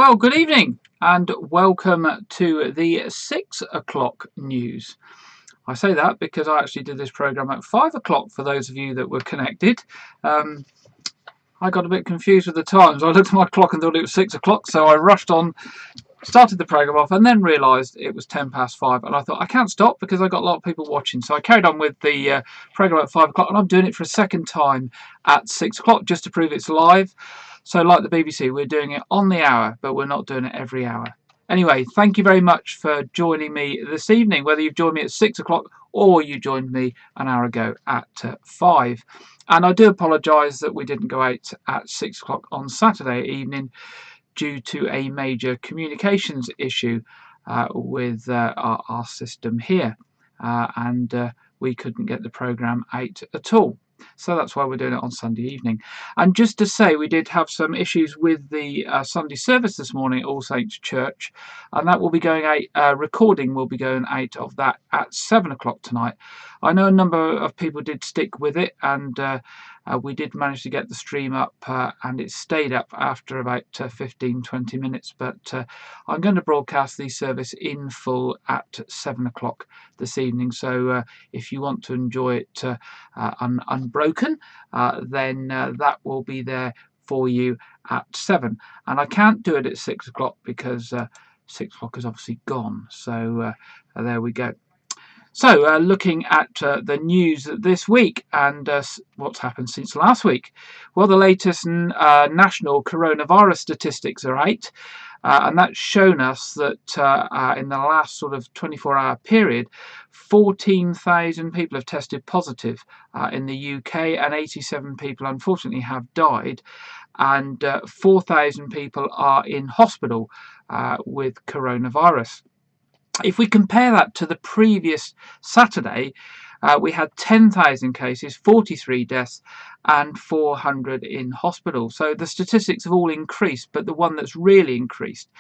Well, good evening and welcome to the 6 o'clock news. I say that because I actually did this programme at 5 o'clock for those of you that were connected. I got a bit confused with the times. I looked at my clock and thought it was 6 o'clock, so I rushed on, started the programme off, and then realised it was 10 past 5. And I thought, I can't stop because I got a lot of people watching. So I carried on with the programme at 5 o'clock, and I'm doing it for a second time at 6 o'clock just to prove it's live. So like the BBC, we're doing it on the hour, but we're not doing it every hour. Anyway, thank you very much for joining me this evening, whether you've joined me at 6 o'clock or you joined me an hour ago at 5. And I do apologise that we didn't go out at 6 o'clock on Saturday evening due to a major communications issue with our system here. And we couldn't get the programme out at all. So that's why we're doing it on Sunday evening. And just to say, we did have some issues with the Sunday service this morning at All Saints Church, and that will be going out, recording will be going out of that at 7 o'clock tonight. I know a number of people did stick with it, and we did manage to get the stream up, and it stayed up after about 15-20 minutes, but I'm going to broadcast the service in full at 7 o'clock this evening. So if you want to enjoy it unbroken, then that will be there for you at 7. And I can't do it at 6 o'clock because 6 o'clock is obviously gone. So there we go. So looking at the news this week and what's happened since last week. Well, the latest national coronavirus statistics are out. And that's shown us that in the last sort of 24-hour period, 14,000 people have tested positive in the UK, and 87 people unfortunately have died, and 4,000 people are in hospital with coronavirus. If we compare that to the previous Saturday, we had 10,000 cases, 43 deaths, and 400 in hospital. So the statistics have all increased, but the one that's really increased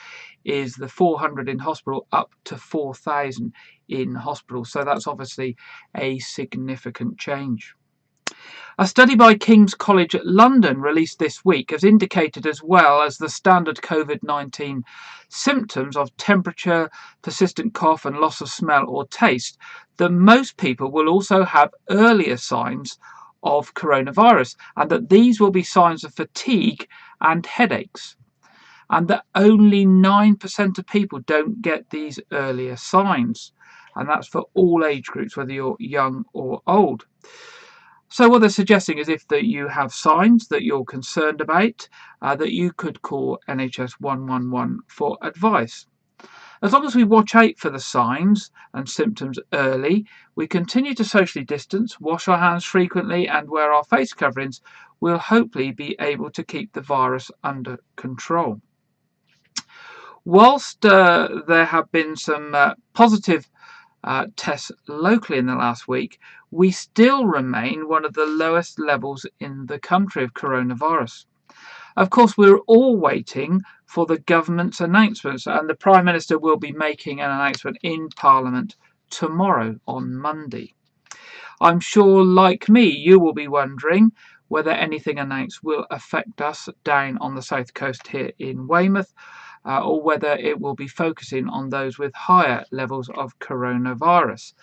is the 400 in hospital up to 4,000 in hospital. So that's obviously a significant change. A study by King's College London released this week has indicated, as well as the standard COVID-19 symptoms of temperature, persistent cough and loss of smell or taste, that most people will also have earlier signs of coronavirus, and that these will be signs of fatigue and headaches, and that only 9% of people don't get these earlier signs, and that's for all age groups, whether you're young or old. So what they're suggesting is if you have signs that you're concerned about, that you could call NHS 111 for advice. As long as we watch out for the signs and symptoms early, we continue to socially distance, wash our hands frequently and wear our face coverings, we'll hopefully be able to keep the virus under control. Whilst there have been some positive tests locally in the last week, we still remain one of the lowest levels in the country of coronavirus. Of course, we're all waiting for the government's announcements, and the Prime Minister will be making an announcement in Parliament tomorrow on Monday. I'm sure, like me, you will be wondering whether anything announced will affect us down on the south coast here in Weymouth, or whether it will be focusing on those with higher levels of coronavirus.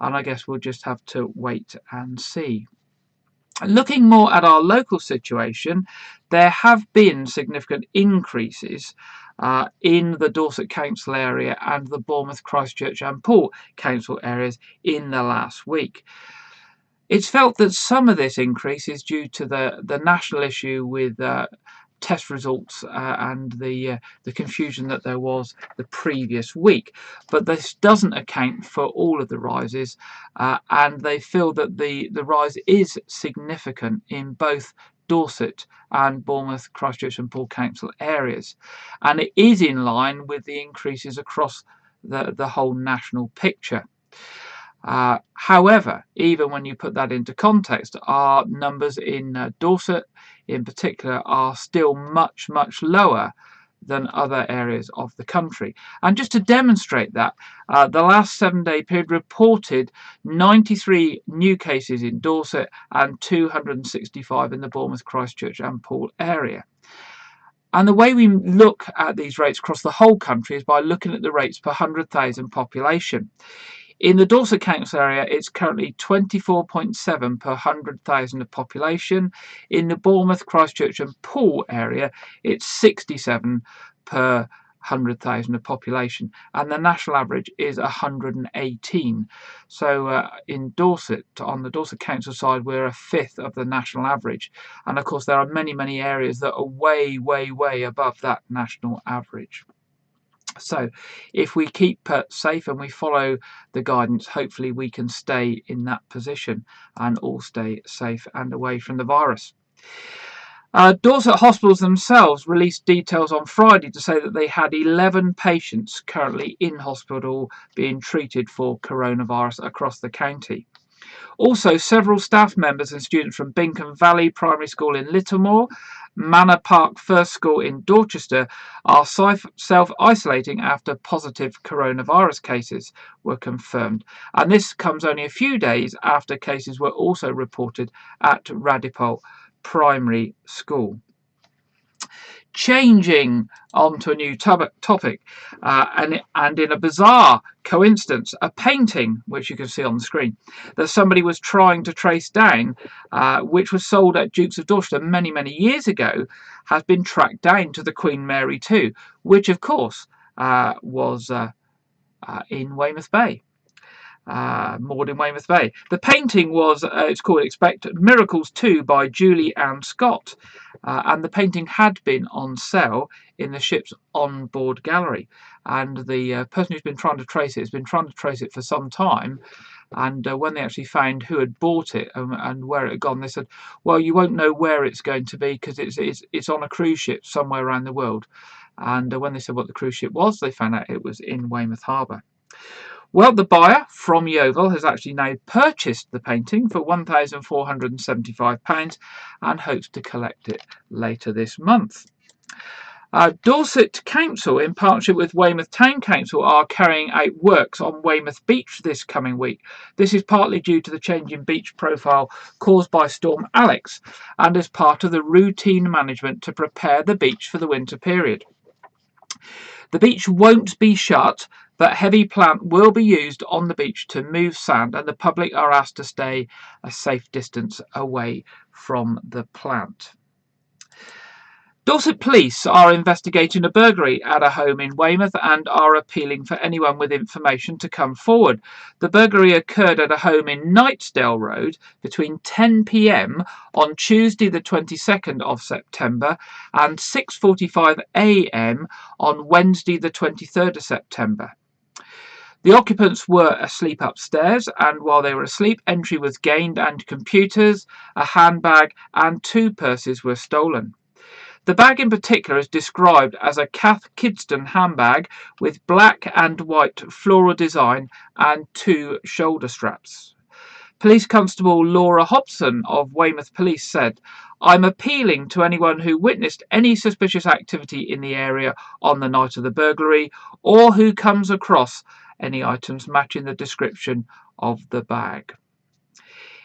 And I guess we'll just have to wait and see. Looking more at our local situation, there have been significant increases in the Dorset Council area and the Bournemouth, Christchurch and Poole Council areas in the last week. It's felt that some of this increase is due to the national issue with test results and the confusion that there was the previous week, but this doesn't account for all of the rises, and they feel that the rise is significant in both Dorset and Bournemouth, Christchurch and Poole Council areas, and it is in line with the increases across the whole national picture. However, even when you put that into context, our numbers in Dorset in particular are still much, much lower than other areas of the country. And just to demonstrate that, the last 7-day period reported 93 new cases in Dorset and 265 in the Bournemouth, Christchurch and Poole area. And the way we look at these rates across the whole country is by looking at the rates per 100,000 population. In the Dorset Council area, it's currently 24.7 per 100,000 of population. In the Bournemouth, Christchurch and Poole area, it's 67 per 100,000 of population, and the national average is 118. So in Dorset, on the Dorset Council side, we're a fifth of the national average. And of course, there are many areas that are way above that national average. So if we keep safe and we follow the guidance, hopefully we can stay in that position and all stay safe and away from the virus. Dorset hospitals themselves released details on Friday to say that they had 11 patients currently in hospital being treated for coronavirus across the county. Also, several staff members and students from Bingham Valley Primary School in Littlemore, Manor Park First School in Dorchester are self-isolating after positive coronavirus cases were confirmed. And this comes only a few days after cases were also reported at Radipole Primary School. Changing onto a new topic, and in a bizarre coincidence, a painting, which you can see on the screen, that somebody was trying to trace down, which was sold at Dukes of Dorchester many years ago, has been tracked down to the Queen Mary 2, which of course was in Weymouth Bay. Moored in Weymouth Bay. The painting was, it's called Expect Miracles 2 by Julie Ann Scott, and the painting had been on sale in the ship's on-board gallery. And the person who's been trying to trace it has been trying to trace it for some time. And when they actually found who had bought it and where it had gone, they said, well, you won't know where it's going to be because it's on a cruise ship somewhere around the world. And when they said what the cruise ship was, they found out it was in Weymouth Harbour. Well, the buyer from Yeovil has actually now purchased the painting for £1,475 and hopes to collect it later this month. Dorset Council, in partnership with Weymouth Town Council, are carrying out works on Weymouth Beach this coming week. This is partly due to the change in beach profile caused by Storm Alex and as part of the routine management to prepare the beach for the winter period. The beach won't be shut, but heavy plant will be used on the beach to move sand, and the public are asked to stay a safe distance away from the plant. Dorset Police are investigating a burglary at a home in Weymouth and are appealing for anyone with information to come forward. The burglary occurred at a home in Knightsdale Road between 10 p.m. on Tuesday the 22nd of September and 6:45 a.m. on Wednesday the 23rd of September. The occupants were asleep upstairs, and while they were asleep, entry was gained and computers, a handbag and 2 purses were stolen. The bag in particular is described as a Kath Kidston handbag with black and white floral design and 2 shoulder straps. Police Constable Laura Hobson of Weymouth Police said, "I'm appealing to anyone who witnessed any suspicious activity in the area on the night of the burglary or who comes across any items matching the description of the bag."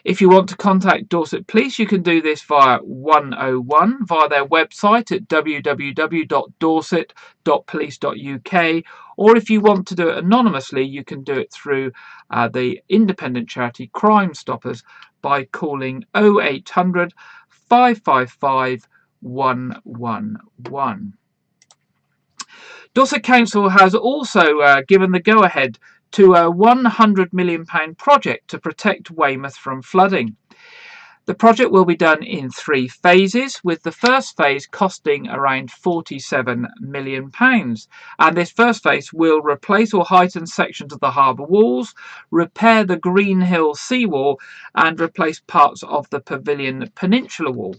If you want to contact Dorset Police, you can do this via 101 via their website at www.dorset.police.uk, or if you want to do it anonymously, you can do it through the independent charity Crime Stoppers by calling 0800 555 111. Dorset Council has also given the go-ahead to a £100 million project to protect Weymouth from flooding. The project will be done in 3 phases, with the first phase costing around £47 million. And this first phase will replace or heighten sections of the harbour walls, repair the Green Hill seawall, and replace parts of the Pavilion Peninsula wall.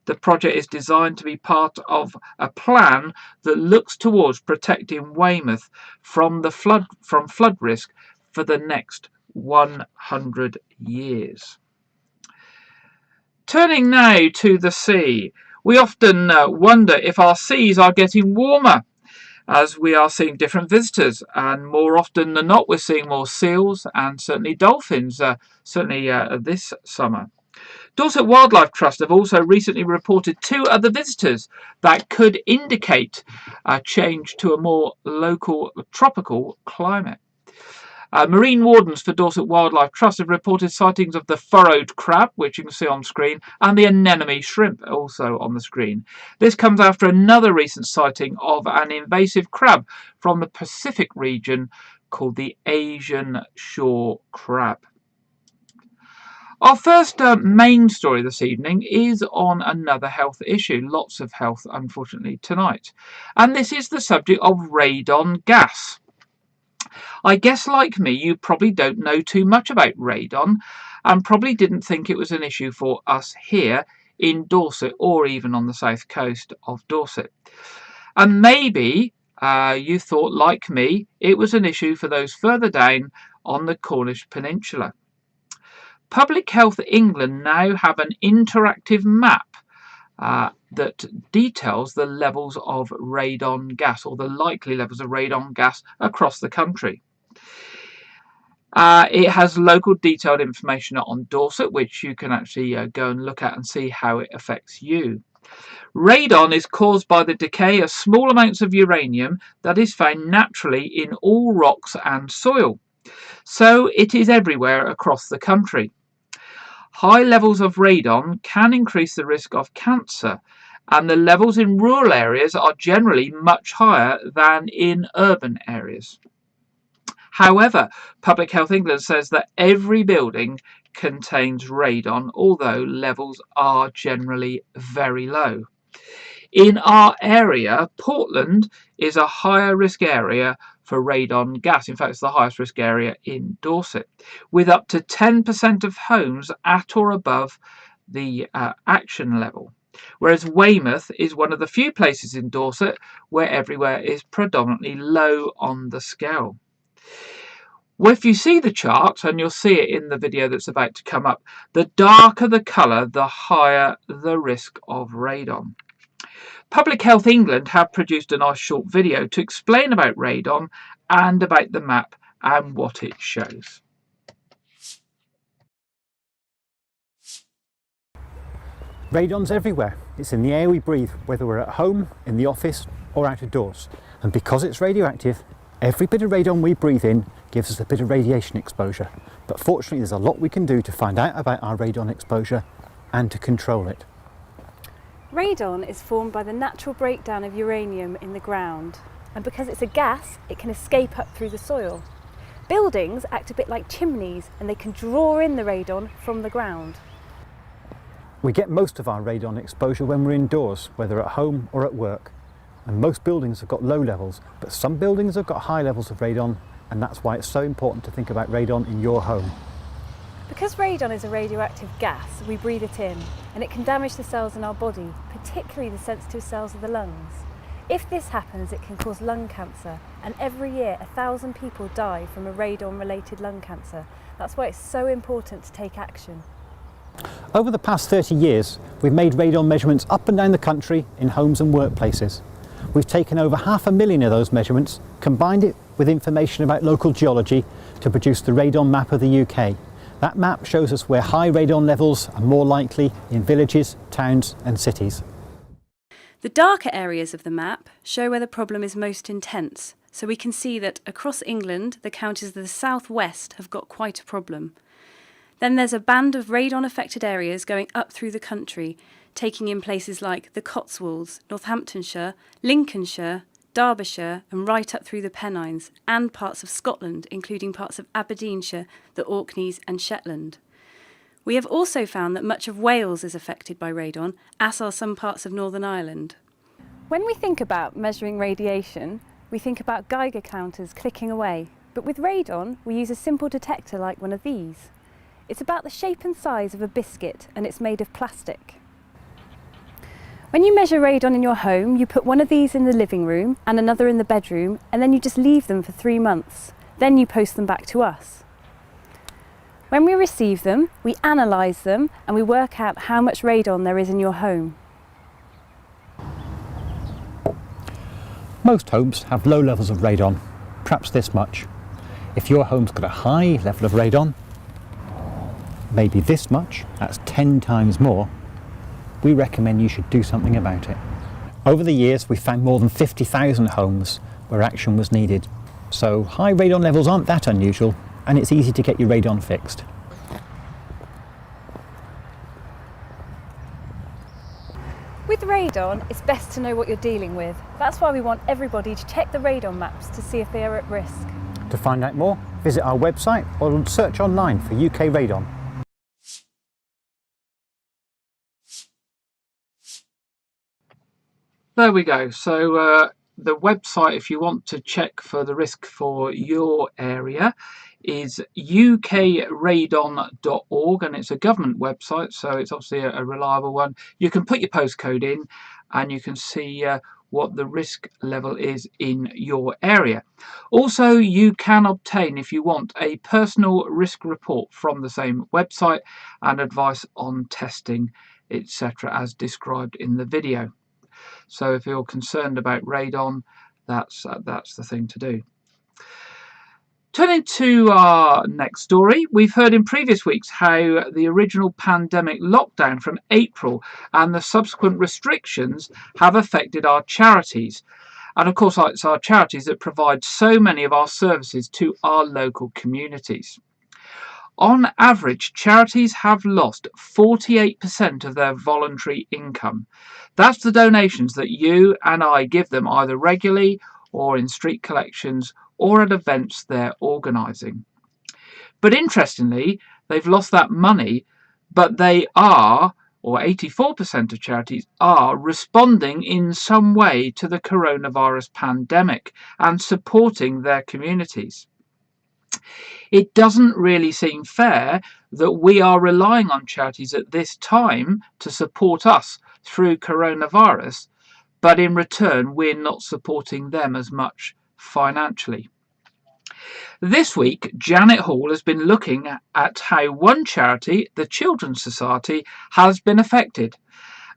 The project is designed to be part of a plan that looks towards protecting Weymouth from flood risk for the next 100 years. Turning now to the sea, we often wonder if our seas are getting warmer, as we are seeing different visitors, and more often than not we're seeing more seals and certainly dolphins, certainly this summer. Dorset Wildlife Trust have also recently reported 2 other visitors that could indicate a change to a more local tropical climate. Marine wardens for Dorset Wildlife Trust have reported sightings of the furrowed crab, which you can see on screen, and the anemone shrimp, also on the screen. This comes after another recent sighting of an invasive crab from the Pacific region called the Asian shore crab. Our first main story this evening is on another health issue. Lots of health, unfortunately, tonight. And this is the subject of radon gas. I guess, like me, you probably don't know too much about radon and probably didn't think it was an issue for us here in Dorset or even on the south coast of Dorset. And maybe you thought, like me, it was an issue for those further down on the Cornish Peninsula. Public Health England now have an interactive map that details the levels of radon gas, or the likely levels of radon gas across the country. It has local detailed information on Dorset, which you can actually go and look at and see how it affects you. Radon is caused by the decay of small amounts of uranium that is found naturally in all rocks and soil. So it is everywhere across the country. High levels of radon can increase the risk of cancer, and the levels in rural areas are generally much higher than in urban areas. However, Public Health England says that every building contains radon, although levels are generally very low. In our area, Portland is a higher risk area for radon gas. In fact, it's the highest risk area in Dorset, with up to 10% of homes at or above the action level. Whereas Weymouth is one of the few places in Dorset where everywhere is predominantly low on the scale. Well, if you see the chart, and you'll see it in the video that's about to come up, the darker the colour, the higher the risk of radon. Public Health England have produced a nice short video to explain about radon and about the map and what it shows. Radon's everywhere. It's in the air we breathe, whether we're at home, in the office or out of doors. And because it's radioactive, every bit of radon we breathe in gives us a bit of radiation exposure. But fortunately, there's a lot we can do to find out about our radon exposure and to control it. Radon is formed by the natural breakdown of uranium in the ground, and because it's a gas, it can escape up through the soil. Buildings act a bit like chimneys, and they can draw in the radon from the ground. We get most of our radon exposure when we're indoors, whether at home or at work. And most buildings have got low levels, but some buildings have got high levels of radon, and that's why it's so important to think about radon in your home. Because radon is a radioactive gas, we breathe it in, and it can damage the cells in our body, particularly the sensitive cells of the lungs. If this happens, it can cause lung cancer, and every year 1,000 people die from a radon-related lung cancer. That's why it's so important to take action. Over the past 30 years, we've made radon measurements up and down the country in homes and workplaces. We've taken over 500,000 of those measurements, combined it with information about local geology to produce the radon map of the UK. That map shows us where high radon levels are more likely in villages, towns and cities. The darker areas of the map show where the problem is most intense, so we can see that across England the counties of the southwest have got quite a problem. Then there's a band of radon-affected areas going up through the country, taking in places like the Cotswolds, Northamptonshire, Lincolnshire, Derbyshire and right up through the Pennines, and parts of Scotland, including parts of Aberdeenshire, the Orkneys and Shetland. We have also found that much of Wales is affected by radon, as are some parts of Northern Ireland. When we think about measuring radiation, we think about Geiger counters clicking away. But with radon, we use a simple detector like one of these. It's about the shape and size of a biscuit, and it's made of plastic. When you measure radon in your home, you put one of these in the living room and another in the bedroom, and then you just leave them for 3 months. Then you post them back to us. When we receive them, we analyse them and we work out how much radon there is in your home. Most homes have low levels of radon, perhaps this much. If your home's got a high level of radon, maybe this much, that's 10 times more, we recommend you should do something about it. Over the years, we've found more than 50,000 homes where action was needed. So high radon levels aren't that unusual, and it's easy to get your radon fixed. With radon, it's best to know what you're dealing with. That's why we want everybody to check the radon maps to see if they are at risk. To find out more, visit our website or search online for UK radon. There we go. So the website, if you want to check for the risk for your area, is ukradon.org, and it's a government website, so it's obviously a reliable one. You can put your postcode in and you can see what the risk level is in your area. Also, you can obtain, if you want, a personal risk report from the same website and advice on testing, etc., as described in the video. So if you're concerned about radon, that's the thing to do. Turning to our next story, we've heard in previous weeks how the original pandemic lockdown from April and the subsequent restrictions have affected our charities. And of course, it's our charities that provide so many of our services to our local communities. On average, charities have lost 48% of their voluntary income. That's the donations that you and I give them either regularly or in street collections or at events they're organising. But interestingly, they've lost that money, but they are, or 84% of charities are, responding in some way to the coronavirus pandemic and supporting their communities. It doesn't really seem fair that we are relying on charities at this time to support us through coronavirus, but in return we're not supporting them as much financially. This week, Janet Hall has been looking at how one charity, the Children's Society, has been affected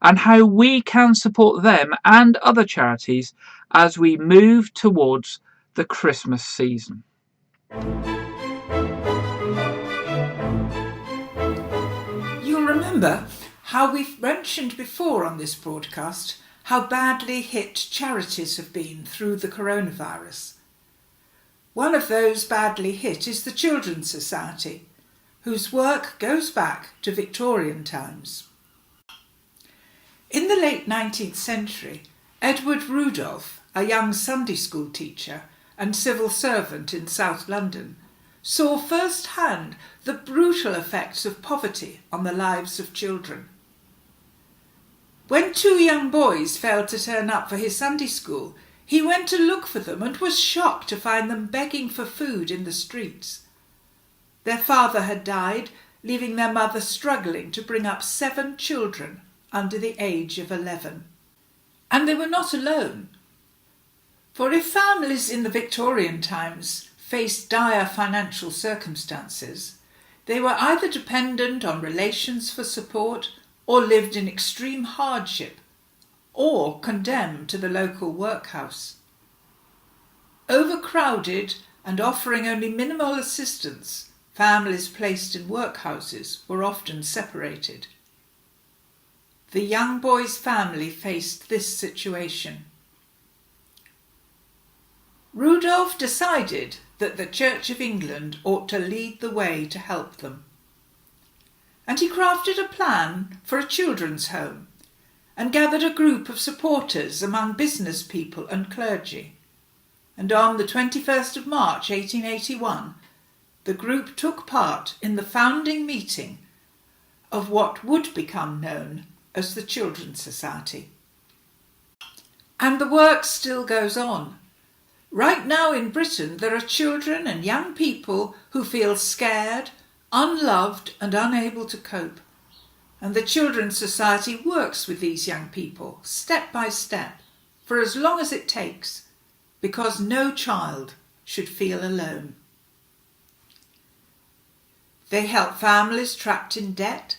and how we can support them and other charities as we move towards the Christmas season. You'll remember how we've mentioned before on this broadcast how badly hit charities have been through the coronavirus. One of those badly hit is the Children's Society, whose work goes back to Victorian times. In the late 19th century, Edward Rudolph, a young Sunday school teacher and civil servant in South London, saw firsthand the brutal effects of poverty on the lives of children. When two young boys failed to turn up for his Sunday school, he went to look for them and was shocked to find them begging for food in the streets. Their father had died, leaving their mother struggling to bring up 7 children under the age of 11. And they were not alone. For if families in the Victorian times faced dire financial circumstances, they were either dependent on relations for support or lived in extreme hardship or condemned to the local workhouse. Overcrowded and offering only minimal assistance, families placed in workhouses were often separated. The young boy's family faced this situation. Rudolph decided that the Church of England ought to lead the way to help them. And he crafted a plan for a children's home and gathered a group of supporters among business people and clergy. And on the 21st of March 1881, the group took part in the founding meeting of what would become known as the Children's Society. And the work still goes on. Right now in Britain, there are children and young people who feel scared, unloved and unable to cope. And the Children's Society works with these young people, step by step, for as long as it takes, because no child should feel alone. They help families trapped in debt,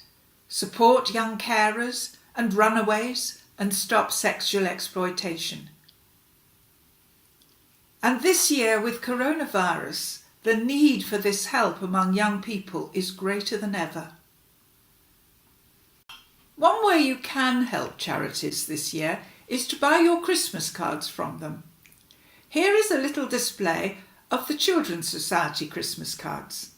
support young carers and runaways, and stop sexual exploitation. And this year, with coronavirus, the need for this help among young people is greater than ever. One way you can help charities this year is to buy your Christmas cards from them. Here is a little display of the Children's Society Christmas cards.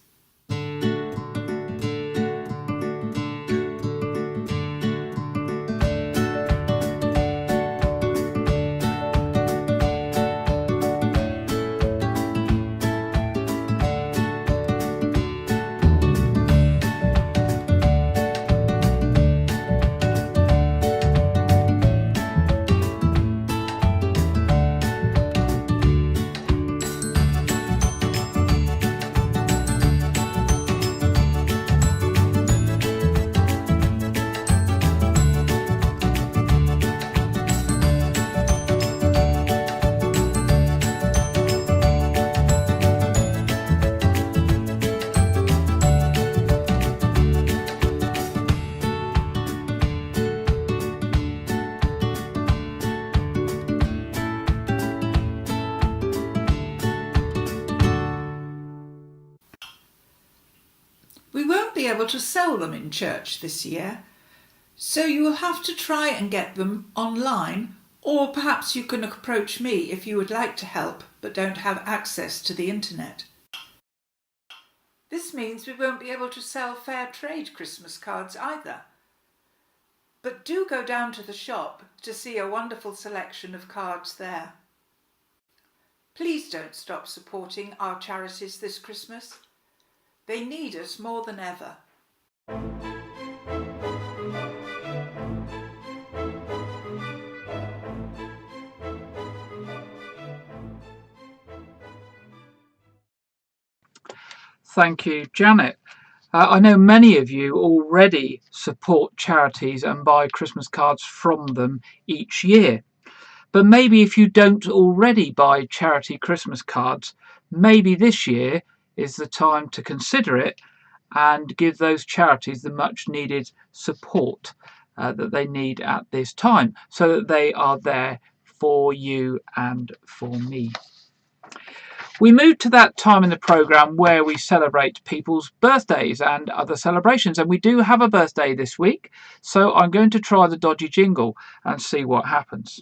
We won't be able to sell them in church this year, so you will have to try and get them online, or perhaps you can approach me if you would like to help but don't have access to the internet. This means we won't be able to sell fair trade Christmas cards either. But do go down to the shop to see a wonderful selection of cards there. Please don't stop supporting our charities this Christmas. They need us more than ever. Thank you, Janet. I know many of you already support charities and buy Christmas cards from them each year. But maybe if you don't already buy charity Christmas cards, maybe this year is the time to consider it and give those charities the much needed support that they need at this time, so that they are there for you and for me. We move to that time in the programme where we celebrate people's birthdays and other celebrations, and we do have a birthday this week, so I'm going to try the dodgy jingle and see what happens.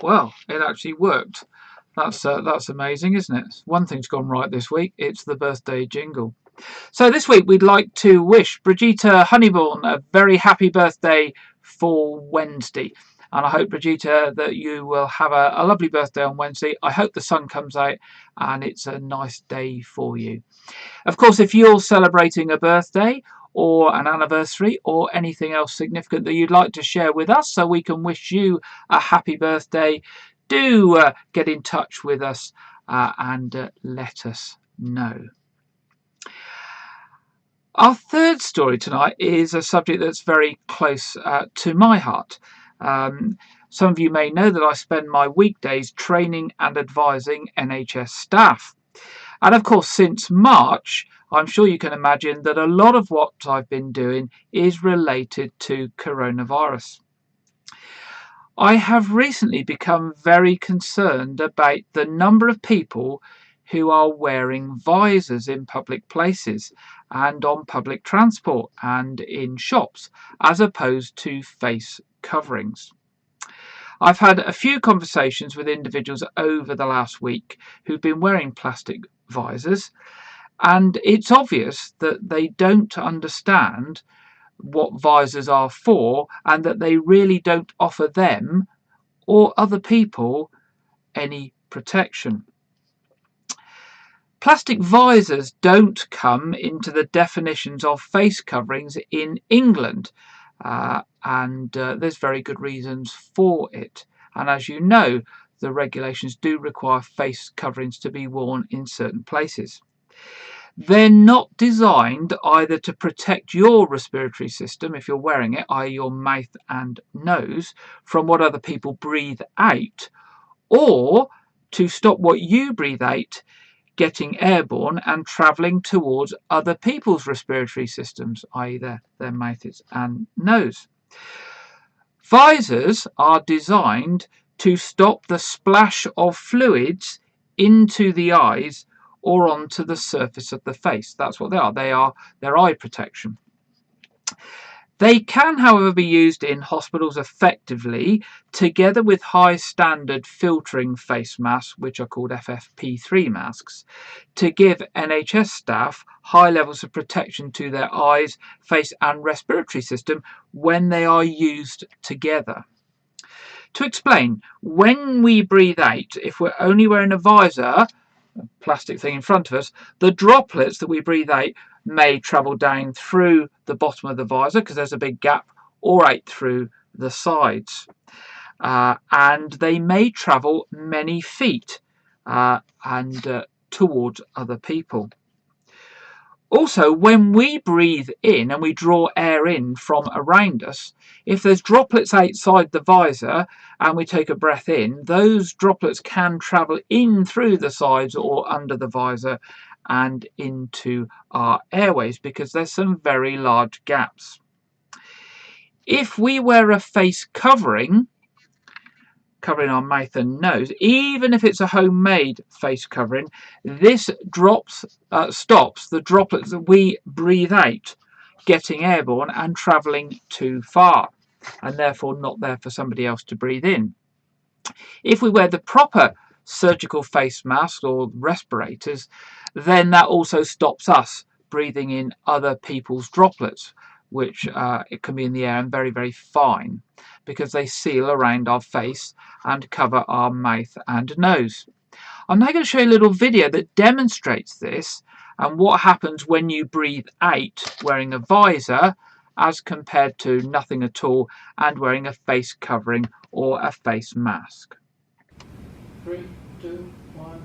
Well, it actually worked. That's amazing, isn't it? One thing's gone right this week. It's the birthday jingle. So this week we'd like to wish Brigitte Honeyborn a very happy birthday for Wednesday. And I hope, Brigitte, that you will have a lovely birthday on Wednesday. I hope the sun comes out and it's a nice day for you. Of course, if you're celebrating a birthday or an anniversary or anything else significant that you'd like to share with us so we can wish you a happy birthday, do get in touch with us and let us know. Our third story tonight is a subject that's very close to my heart. Some of you may know that I spend my weekdays training and advising NHS staff. And of course, since March, I'm sure you can imagine that a lot of what I've been doing is related to coronavirus. I have recently become very concerned about the number of people who are wearing visors in public places and on public transport and in shops, as opposed to face coverings. I've had a few conversations with individuals over the last week who've been wearing plastic visors, and it's obvious that they don't understand what visors are for and that they really don't offer them or other people any protection. Plastic visors don't come into the definitions of face coverings in England, and there's very good reasons for it. And as you know, the regulations do require face coverings to be worn in certain places. They're not designed either to protect your respiratory system, if you're wearing it, i.e. your mouth and nose, from what other people breathe out, or to stop what you breathe out getting airborne and travelling towards other people's respiratory systems, i.e. their mouths and nose. Visors are designed to stop the splash of fluids into the eyes or onto the surface of the face. That's what they are. They're eye protection. They can, however, be used in hospitals effectively, together with high standard filtering face masks, which are called FFP3 masks, to give NHS staff high levels of protection to their eyes, face and respiratory system when they are used together. To explain, when we breathe out, if we're only wearing a visor, a plastic thing in front of us, the droplets that we breathe out may travel down through the bottom of the visor because there's a big gap, or out through the sides. And they may travel many feet and towards other people. Also, when we breathe in and we draw air in from around us, if there's droplets outside the visor and we take a breath in, those droplets can travel in through the sides or under the visor and into our airways because there's some very large gaps. If we wear a face covering our mouth and nose, even if it's a homemade face covering, this stops the droplets that we breathe out getting airborne and travelling too far, and therefore not there for somebody else to breathe in. If we wear the proper surgical face masks or respirators, then that also stops us breathing in other people's droplets, which it can be in the air and very, very fine because they seal around our face and cover our mouth and nose. I'm now going to show you a little video that demonstrates this and what happens when you breathe out wearing a visor as compared to nothing at all and wearing a face covering or a face mask. 3, 2, 1.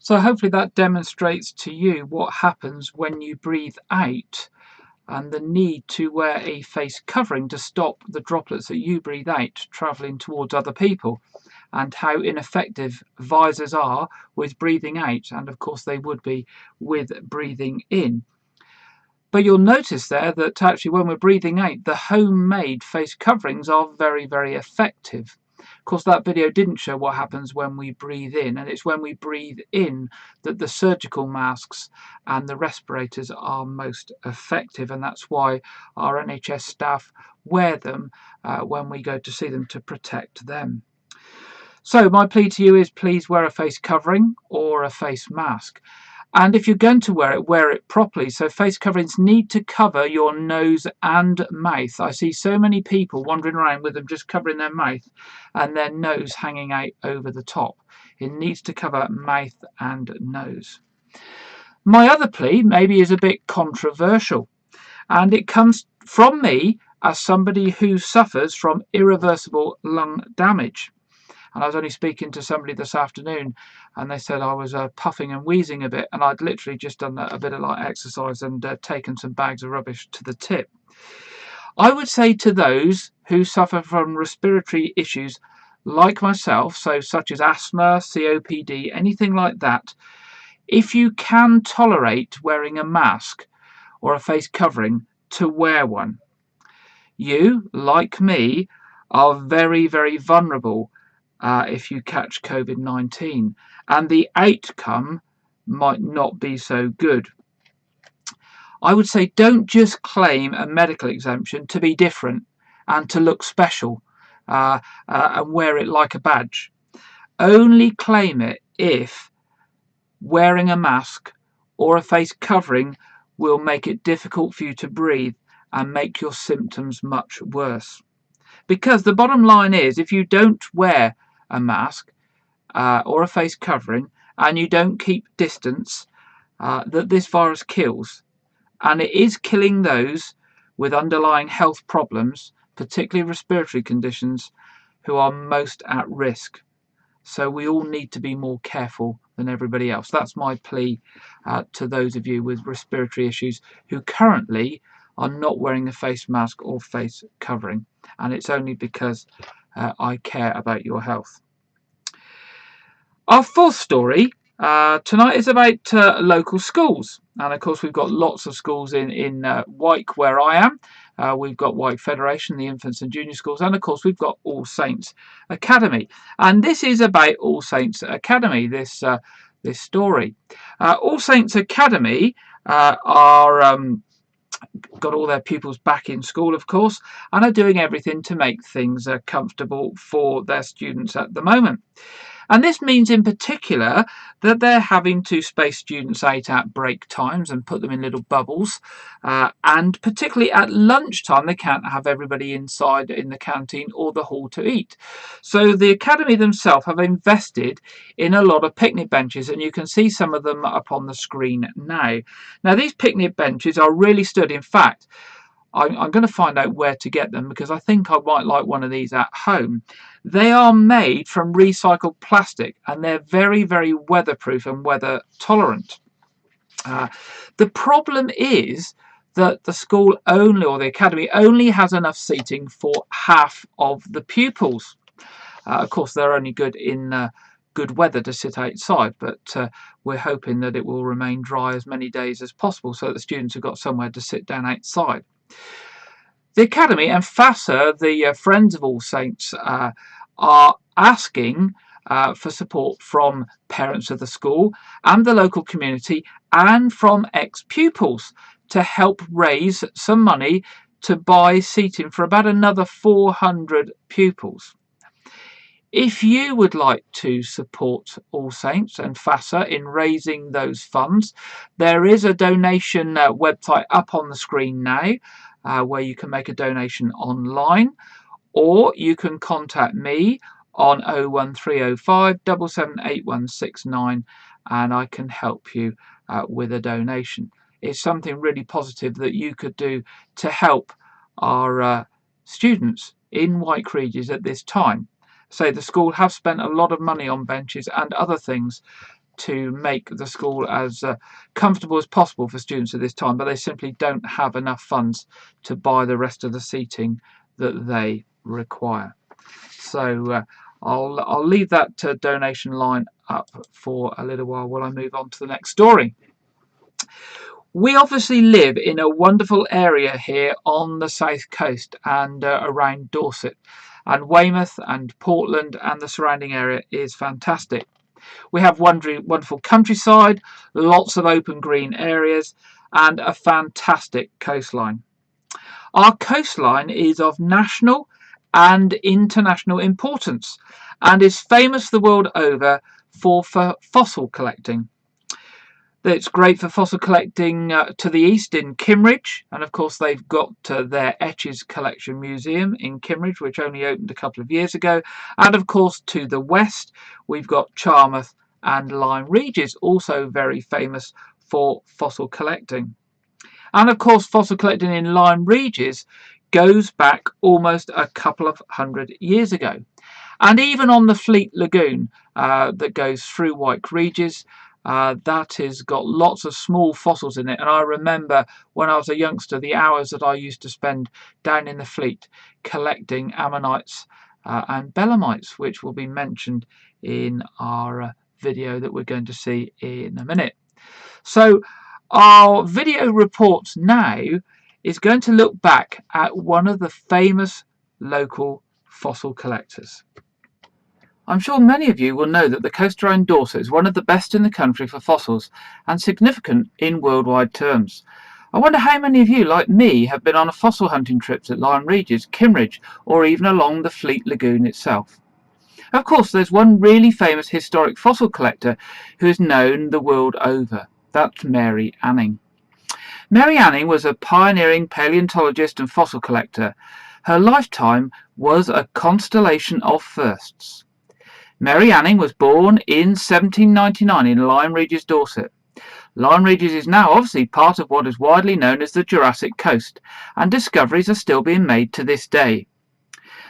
So hopefully that demonstrates to you what happens when you breathe out, and the need to wear a face covering to stop the droplets that you breathe out travelling towards other people, and how ineffective visors are with breathing out, and of course they would be with breathing in. But you'll notice there that actually when we're breathing out, the homemade face coverings are very, very effective. Of course, that video didn't show what happens when we breathe in, and it's when we breathe in that the surgical masks and the respirators are most effective, and that's why our NHS staff wear them when we go to see them to protect them. So my plea to you is please wear a face covering or a face mask. And if you're going to wear it properly. So face coverings need to cover your nose and mouth. I see so many people wandering around with them just covering their mouth and their nose hanging out over the top. It needs to cover mouth and nose. My other plea maybe is a bit controversial, and it comes from me as somebody who suffers from irreversible lung damage. And I was only speaking to somebody this afternoon, and they said I was puffing and wheezing a bit, and I'd literally just done a bit of light exercise and taken some bags of rubbish to the tip. I would say to those who suffer from respiratory issues like myself, so such as asthma, COPD, anything like that, if you can tolerate wearing a mask or a face covering, to wear one. You, like me, are very, very vulnerable if you catch COVID-19, and the outcome might not be so good. I would say don't just claim a medical exemption to be different and to look special and wear it like a badge. Only claim it if wearing a mask or a face covering will make it difficult for you to breathe and make your symptoms much worse. Because the bottom line is, if you don't wear a mask or a face covering and you don't keep distance, that this virus kills, and it is killing those with underlying health problems, particularly respiratory conditions, who are most at risk. So we all need to be more careful than everybody else. That's my plea to those of you with respiratory issues who currently are not wearing a face mask or face covering, and it's only because I care about your health. Our fourth story tonight is about local schools, and of course we've got lots of schools in Wyke where I am. We've got Wyke Federation, the infants and junior schools, and of course we've got All Saints Academy, and this is about All Saints Academy, this story. All Saints Academy are got all their pupils back in school, of course, and are doing everything to make things comfortable for their students at the moment. And this means in particular that they're having to space students out at break times and put them in little bubbles. And particularly at lunchtime, they can't have everybody inside in the canteen or the hall to eat. So the academy themselves have invested in a lot of picnic benches, and you can see some of them up on the screen now. Now, these picnic benches are really sturdy. In fact, I'm going to find out where to get them because I think I might like one of these at home. They are made from recycled plastic and they're very, very weatherproof and weather tolerant. The problem is that the school only, or the academy only, has enough seating for half of the pupils. Of course, they're only good in good weather to sit outside, but we're hoping that it will remain dry as many days as possible so that the students have got somewhere to sit down outside. The Academy and FASA, the Friends of All Saints, are asking for support from parents of the school and the local community and from ex-pupils to help raise some money to buy seating for about another 400 pupils. If you would like to support All Saints and FASA in raising those funds, there is a donation website up on the screen now where you can make a donation online, or you can contact me on 01305 778169 and I can help you with a donation. It's something really positive that you could do to help our students in Wyke Regis at this time. So the school have spent a lot of money on benches and other things to make the school as comfortable as possible for students at this time, but they simply don't have enough funds to buy the rest of the seating that they require. So I'll leave that donation line up for a little while I move on to the next story. We obviously live in a wonderful area here on the south coast and around Dorset, and Weymouth and Portland and the surrounding area is fantastic. We have wonderful countryside, lots of open green areas, and a fantastic coastline. Our coastline is of national and international importance and is famous the world over for fossil collecting. It's great for fossil collecting to the east in Kimmeridge, and of course they've got their Etches Collection Museum in Kimmeridge, which only opened a couple of years ago, and of course to the west we've got Charmouth and Lyme Regis, also very famous for fossil collecting. And of course fossil collecting in Lyme Regis goes back almost a couple of hundred years ago, and even on the Fleet Lagoon that goes through White Regis, that has got lots of small fossils in it. And I remember when I was a youngster the hours that I used to spend down in the Fleet collecting ammonites and belemnites, which will be mentioned in our video that we're going to see in a minute. So our video report now is going to look back at one of the famous local fossil collectors. I'm sure many of you will know that the coast around Dorset is one of the best in the country for fossils and significant in worldwide terms. I wonder how many of you, like me, have been on a fossil hunting trips at Lyme Regis, Kimmeridge, or even along the Fleet Lagoon itself. Of course, there's one really famous historic fossil collector who is known the world over. That's Mary Anning. Mary Anning was a pioneering paleontologist and fossil collector. Her lifetime was a constellation of firsts. Mary Anning was born in 1799 in Lyme Regis, Dorset. Lyme Regis is now obviously part of what is widely known as the Jurassic Coast, and discoveries are still being made to this day.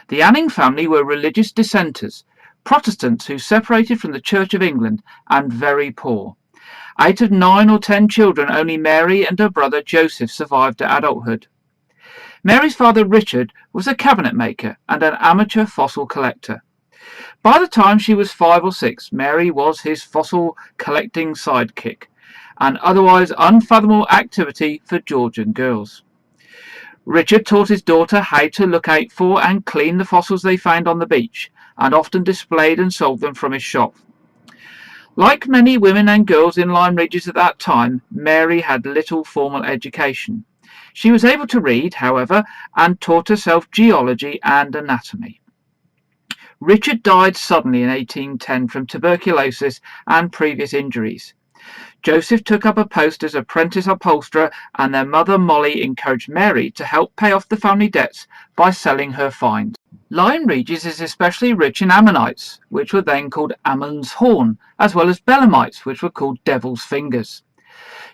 The Anning family were religious dissenters, Protestants who separated from the Church of England, and very poor. Out of 9 or 10 children, only Mary and her brother Joseph survived to adulthood. Mary's father Richard was a cabinet maker and an amateur fossil collector. By the time she was 5 or 6, Mary was his fossil collecting sidekick, an otherwise unfathomable activity for Georgian girls. Richard taught his daughter how to look out for and clean the fossils they found on the beach, and often displayed and sold them from his shop. Like many women and girls in Lyme Regis at that time, Mary had little formal education. She was able to read, however, and taught herself geology and anatomy. Richard died suddenly in 1810 from tuberculosis and previous injuries. Joseph took up a post as apprentice upholsterer, and their mother Molly encouraged Mary to help pay off the family debts by selling her finds. Lyme Regis is especially rich in ammonites, which were then called Ammon's Horn, as well as belemnites, which were called Devil's Fingers.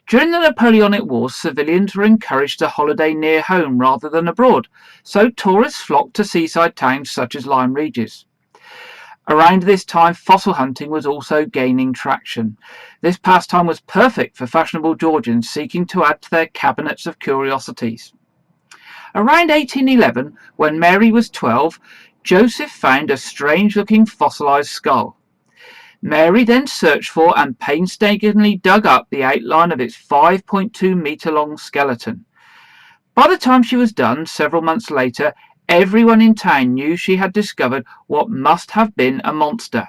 During the Napoleonic Wars, civilians were encouraged to holiday near home rather than abroad, so tourists flocked to seaside towns such as Lyme Regis. Around this time, fossil hunting was also gaining traction. This pastime was perfect for fashionable Georgians seeking to add to their cabinets of curiosities. Around 1811, when Mary was 12, Joseph found a strange-looking fossilized skull. Mary then searched for and painstakingly dug up the outline of its 5.2-metre-long skeleton. By the time she was done, several months later, everyone in town knew she had discovered what must have been a monster.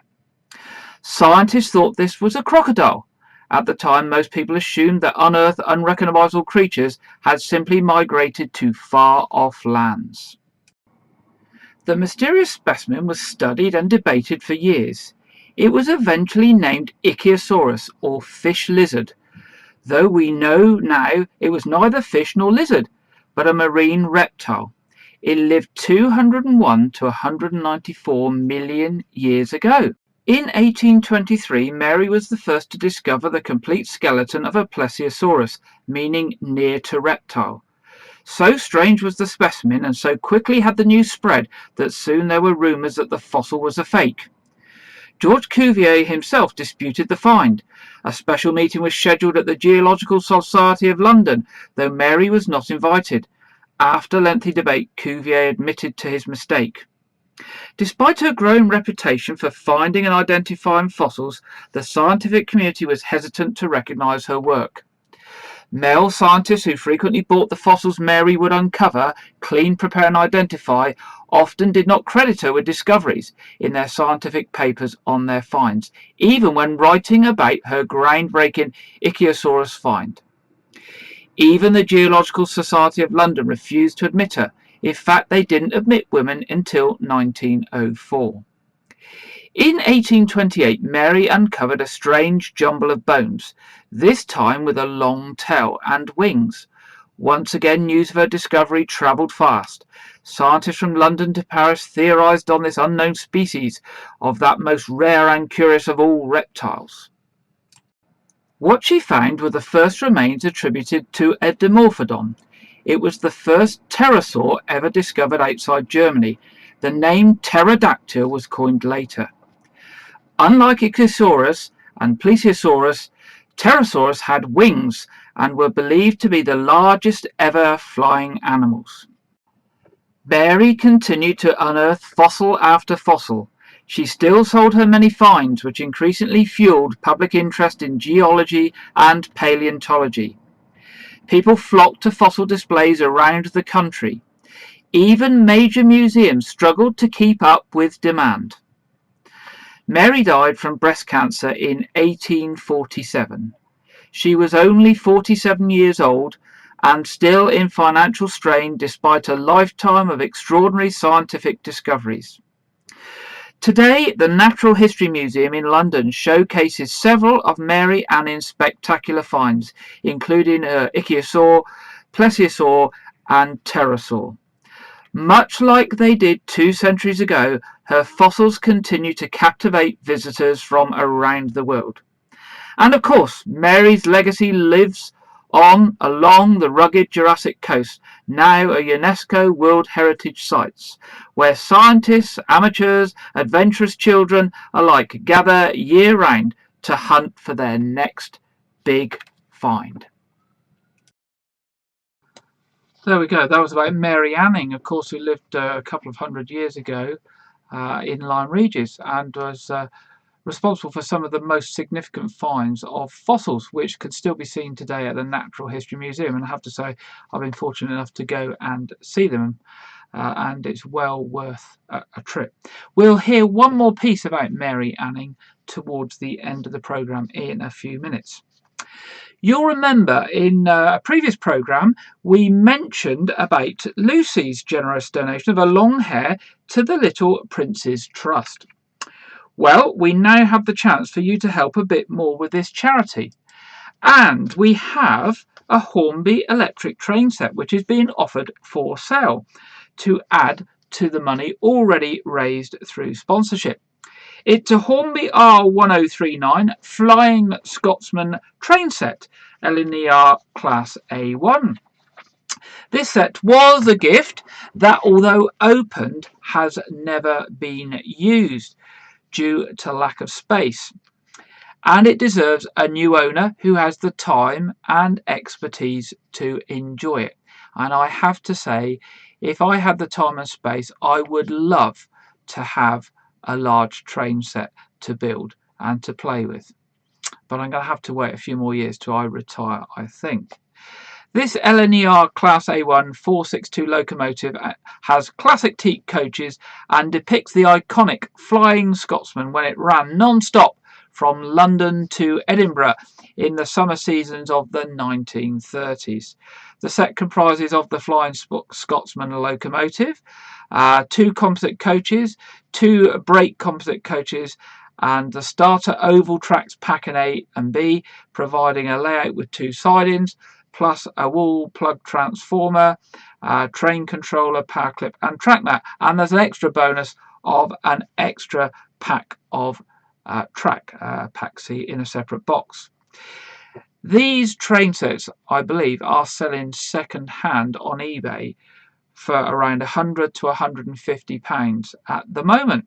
Scientists thought this was a crocodile. At the time, most people assumed that unearthed, unrecognisable creatures had simply migrated to far-off lands. The mysterious specimen was studied and debated for years. It was eventually named Ichthyosaurus, or fish lizard, though we know now it was neither fish nor lizard, but a marine reptile. It lived 201 to 194 million years ago. In 1823, Mary was the first to discover the complete skeleton of a plesiosaurus, meaning near to reptile. So strange was the specimen, and so quickly had the news spread, that soon there were rumours that the fossil was a fake. George Cuvier himself disputed the find. A special meeting was scheduled at the Geological Society of London, though Mary was not invited. After lengthy debate, Cuvier admitted to his mistake. Despite her growing reputation for finding and identifying fossils, the scientific community was hesitant to recognise her work. Male scientists who frequently bought the fossils Mary would uncover, clean, prepare and identify often did not credit her with discoveries in their scientific papers on their finds, even when writing about her groundbreaking Ichthyosaurus find. Even the Geological Society of London refused to admit her. In fact, they didn't admit women until 1904. In 1828, Mary uncovered a strange jumble of bones, this time with a long tail and wings. Once again, news of her discovery travelled fast. Scientists from London to Paris theorised on this unknown species of that most rare and curious of all reptiles. What she found were the first remains attributed to a Dimorphodon. It was the first pterosaur ever discovered outside Germany. The name pterodactyl was coined later. Unlike Ichthyosaurus and Plesiosaurus, pterosaurs had wings and were believed to be the largest ever flying animals. Mary continued to unearth fossil after fossil. She still sold her many finds, which increasingly fueled public interest in geology and paleontology. People flocked to fossil displays around the country. Even major museums struggled to keep up with demand. Mary died from breast cancer in 1847. She was only 47 years old and still in financial strain despite a lifetime of extraordinary scientific discoveries. Today, the Natural History Museum in London showcases several of Mary Anning's spectacular finds, including her ichthyosaur, plesiosaur and pterosaur. Much like they did 2 centuries ago, her fossils continue to captivate visitors from around the world. And of course, Mary's legacy lives on along the rugged Jurassic coast, now a UNESCO World Heritage Sites, where scientists, amateurs, adventurous children alike gather year-round to hunt for their next big find. There we go. That was about Mary Anning, of course, who lived a couple of hundred years ago in Lyme Regis and was responsible for some of the most significant finds of fossils, which could still be seen today at the Natural History Museum. And I have to say, I've been fortunate enough to go and see them, and it's well worth a trip. We'll hear one more piece about Mary Anning towards the end of the programme in a few minutes. You'll remember in a previous programme we mentioned about Lucy's generous donation of her long hair to the Little Prince's Trust. Well, we now have the chance for you to help a bit more with this charity. And we have a Hornby electric train set which is being offered for sale to add to the money already raised through sponsorship. It's a Hornby R1039 Flying Scotsman train set, LNER Class A1. This set was a gift that, although opened, has never been used due to lack of space. And it deserves a new owner who has the time and expertise to enjoy it. And I have to say, if I had the time and space, I would love to have a large train set to build and to play with. But I'm going to have to wait a few more years till I retire, I think. This LNER Class A1 462 locomotive has classic teak coaches and depicts the iconic Flying Scotsman when it ran non-stop from London to Edinburgh in the summer seasons of the 1930s. The set comprises of the Flying Scotsman locomotive, 2 composite coaches, 2 brake composite coaches, and the starter oval tracks pack-in A and B, providing a layout with 2 sidings, plus a wall plug transformer, train controller, power clip and track mat. And there's an extra bonus of an extra pack of pack C in a separate box. These train sets, I believe, are selling second hand on eBay for around £100 to £150 at the moment.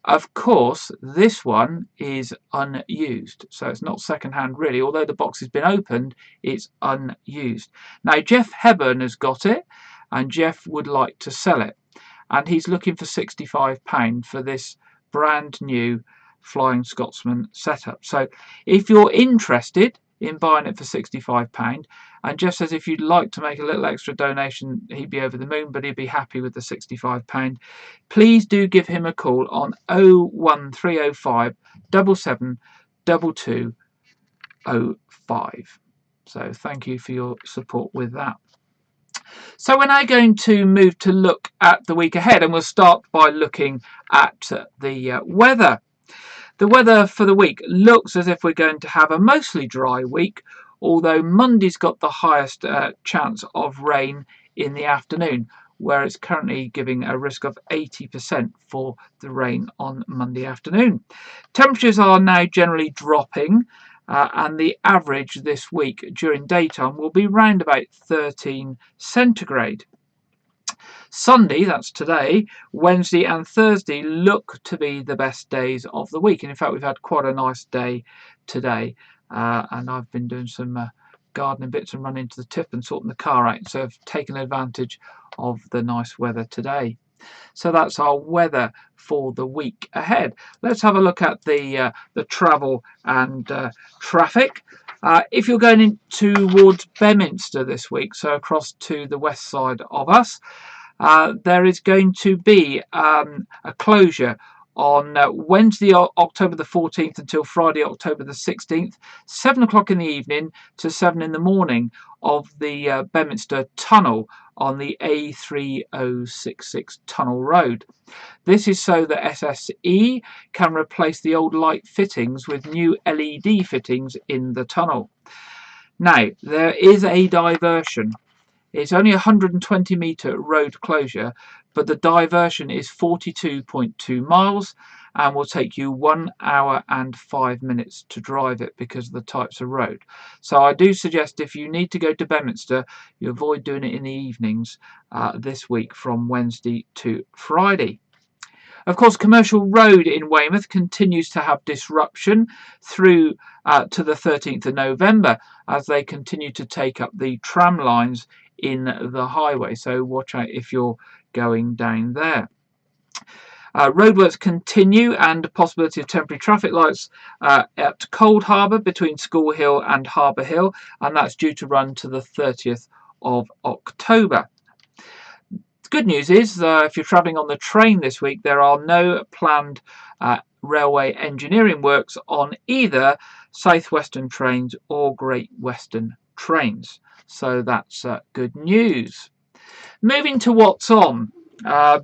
Of course, this one is unused, so it's not second-hand really. Although the box has been opened, it's unused. Now, Jeff Hebburn has got it, and Jeff would like to sell it, and he's looking for £65 for this brand new Flying Scotsman setup. So if you're interested in buying it for £65, and Jeff says if you'd like to make a little extra donation, he'd be over the moon, but he'd be happy with the £65. Please do give him a call on 01305 77 2205. So thank you for your support with that. So we're now going to move to look at the week ahead, and we'll start by looking at the weather. The weather for the week looks as if we're going to have a mostly dry week, although Monday's got the highest chance of rain in the afternoon, where it's currently giving a risk of 80% for the rain on Monday afternoon. Temperatures are now generally dropping, and the average this week during daytime will be round about 13 centigrade. Sunday, that's today, Wednesday and Thursday look to be the best days of the week. And in fact, we've had quite a nice day today. And I've been doing some gardening bits and running to the tip and sorting the car out. So I've taken advantage of the nice weather today. So that's our weather for the week ahead. Let's have a look at the travel and traffic. If you're going in towards Bedminster this week, so across to the west side of us, there is going to be a closure on Wednesday, October the 14th until Friday, October the 16th, 7 o'clock in the evening to 7 in the morning of the Bedminster Tunnel on the A3066 Tunnel Road. This is so that SSE can replace the old light fittings with new LED fittings in the tunnel. Now, there is a diversion. It's only a 120-metre road closure, but the diversion is 42.2 miles and will take you 1 hour and 5 minutes to drive it because of the types of road. So I do suggest if you need to go to Bedminster, you avoid doing it in the evenings this week from Wednesday to Friday. Of course, Commercial Road in Weymouth continues to have disruption through to the 13th of November as they continue to take up the tram lines in the highway, so watch out if you're going down there. Roadworks continue, and a possibility of temporary traffic lights at Cold Harbour between School Hill and Harbour Hill, and that's due to run to the 30th of October. The good news is if you're travelling on the train this week, there are no planned railway engineering works on either South Western trains or Great Western trains. So that's good news. Moving to what's on.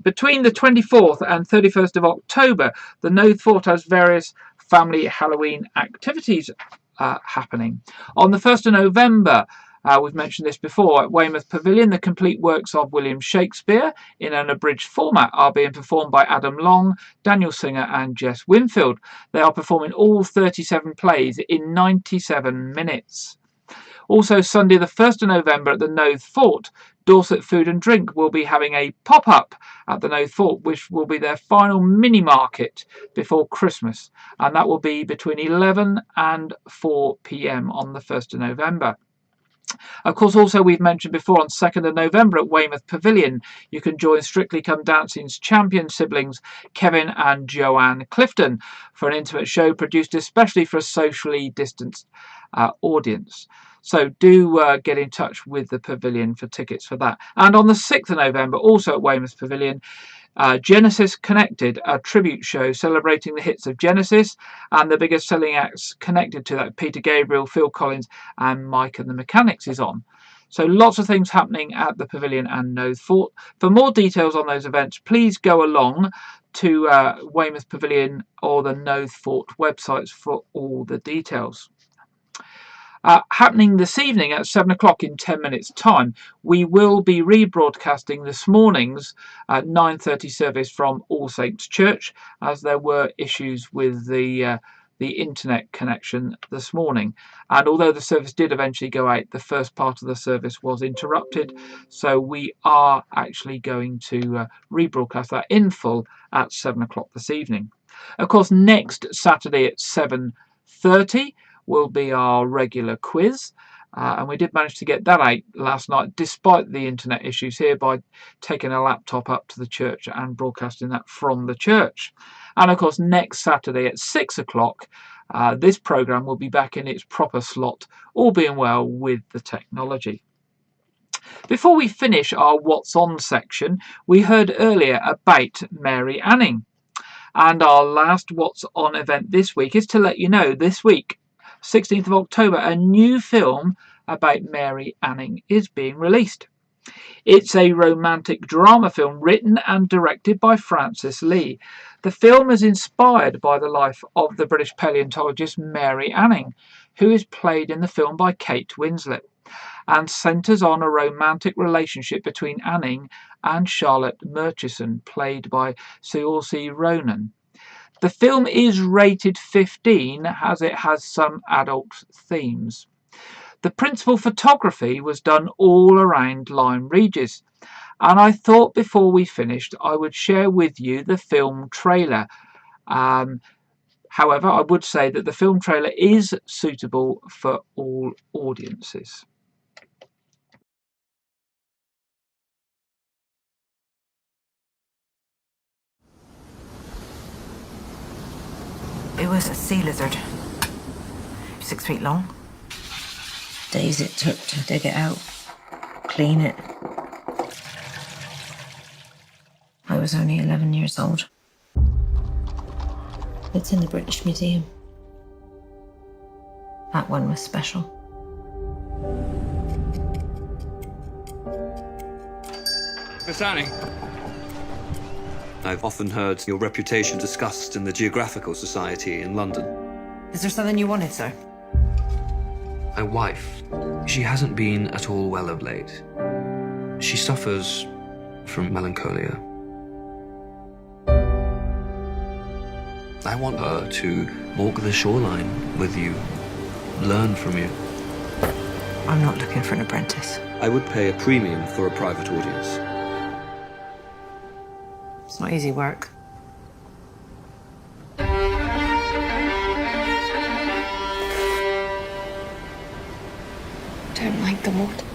Between the 24th and 31st of October, the Knowth Fort has various family Halloween activities happening. On the 1st of November, we've mentioned this before, at Weymouth Pavilion, the complete works of William Shakespeare in an abridged format are being performed by Adam Long, Daniel Singer and Jess Winfield. They are performing all 37 plays in 97 minutes. Also, Sunday the 1st of November at the Knowth Fort, Dorset Food and Drink will be having a pop-up at the Knowth Fort, which will be their final mini-market before Christmas, and that will be between 11 and 4 p.m. on the 1st of November. Of course, also we've mentioned before, on 2nd of November at Weymouth Pavilion, you can join Strictly Come Dancing's champion siblings Kevin and Joanne Clifton for an intimate show produced especially for a socially distanced audience. So do get in touch with the Pavilion for tickets for that. And on the 6th of November, also at Weymouth Pavilion, Genesis Connected, a tribute show celebrating the hits of Genesis and the biggest selling acts connected to that, Peter Gabriel, Phil Collins and Mike and the Mechanics, is on. So lots of things happening at the Pavilion and Knowth Fort. For more details on those events, please go along to Weymouth Pavilion or the Knowth Fort websites for all the details. Happening this evening at 7 o'clock in 10 minutes time, we will be rebroadcasting this morning's 9:30 service from All Saints Church, as there were issues with the internet connection this morning. And although the service did eventually go out, the first part of the service was interrupted, so we are actually going to rebroadcast that in full at 7 o'clock this evening. Of course, next Saturday at 7:30 will be our regular quiz. And we did manage to get that out last night, despite the internet issues here, by taking a laptop up to the church and broadcasting that from the church. And of course, next Saturday at 6 o'clock, this programme will be back in its proper slot, all being well with the technology. Before we finish our What's On section, we heard earlier about Mary Anning. And our last What's On event this week is to let you know this week, 16th of October, a new film about Mary Anning is being released. It's a romantic drama film written and directed by Francis Lee. The film is inspired by the life of the British paleontologist Mary Anning, who is played in the film by Kate Winslet, and centres on a romantic relationship between Anning and Charlotte Murchison, played by Saoirse Ronan. The film is rated 15 as it has some adult themes. The principal photography was done all around Lyme Regis, and I thought before we finished I would share with you the film trailer. However, I would say that the film trailer is suitable for all audiences. It was a sea lizard. 6 feet long. Days it took to dig it out, clean it. I was only 11 years old. It's in the British Museum. That one was special. Miss Anning, I've often heard your reputation discussed in the Geographical Society in London. Is there something you wanted, sir? My wife, she hasn't been at all well of late. She suffers from melancholia. I want her to walk the shoreline with you, learn from you. I'm not looking for an apprentice. I would pay a premium for a private audience. It's not easy work. Don't like the water.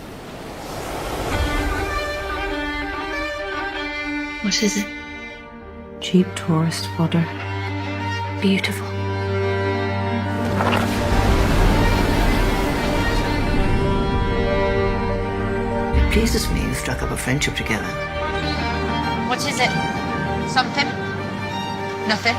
What is it? Cheap tourist fodder. Beautiful. It pleases me you've struck up a friendship together. What is it? Something? Nothing?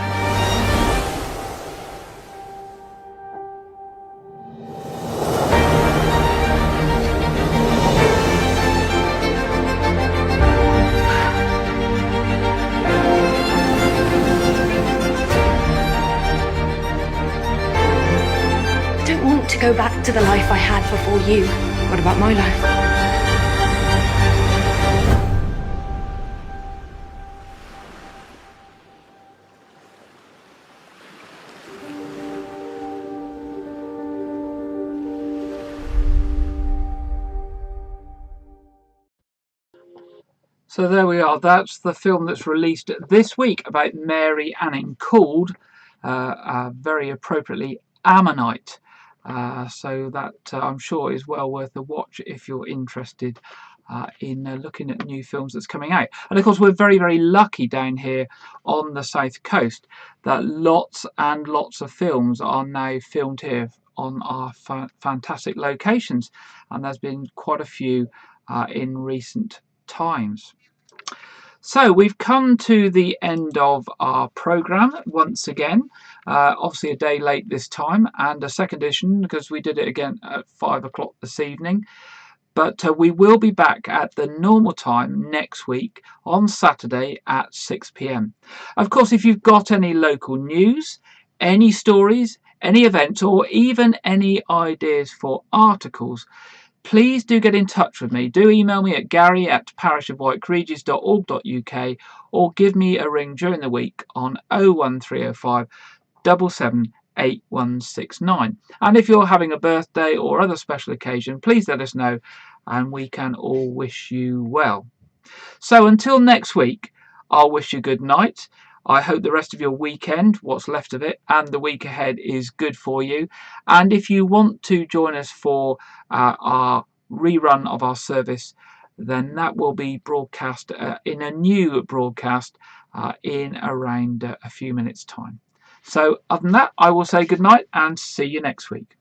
I don't want to go back to the life I had before you. What about my life? So there we are. That's the film that's released this week about Mary Anning, called, very appropriately, Ammonite. So that I'm sure is well worth a watch if you're interested in looking at new films that's coming out. And of course, we're very, very lucky down here on the south coast that lots and lots of films are now filmed here on our fantastic locations, and there's been quite a few in recent times. So we've come to the end of our programme once again, obviously a day late this time, and a second edition because we did it again at 5 o'clock this evening. But we will be back at the normal time next week on Saturday at 6 p.m. Of course, if you've got any local news, any stories, any events, or even any ideas for articles, please do get in touch with me. Do email me at gary@parishofwarwickregis.org.uk or give me a ring during the week on 01305 77 8169. And if you're having a birthday or other special occasion, please let us know and we can all wish you well. So until next week, I'll wish you good night. I hope the rest of your weekend, what's left of it, and the week ahead is good for you. And if you want to join us for our rerun of our service, then that will be broadcast in a new broadcast in around a few minutes' time. So other than that, I will say good night and see you next week.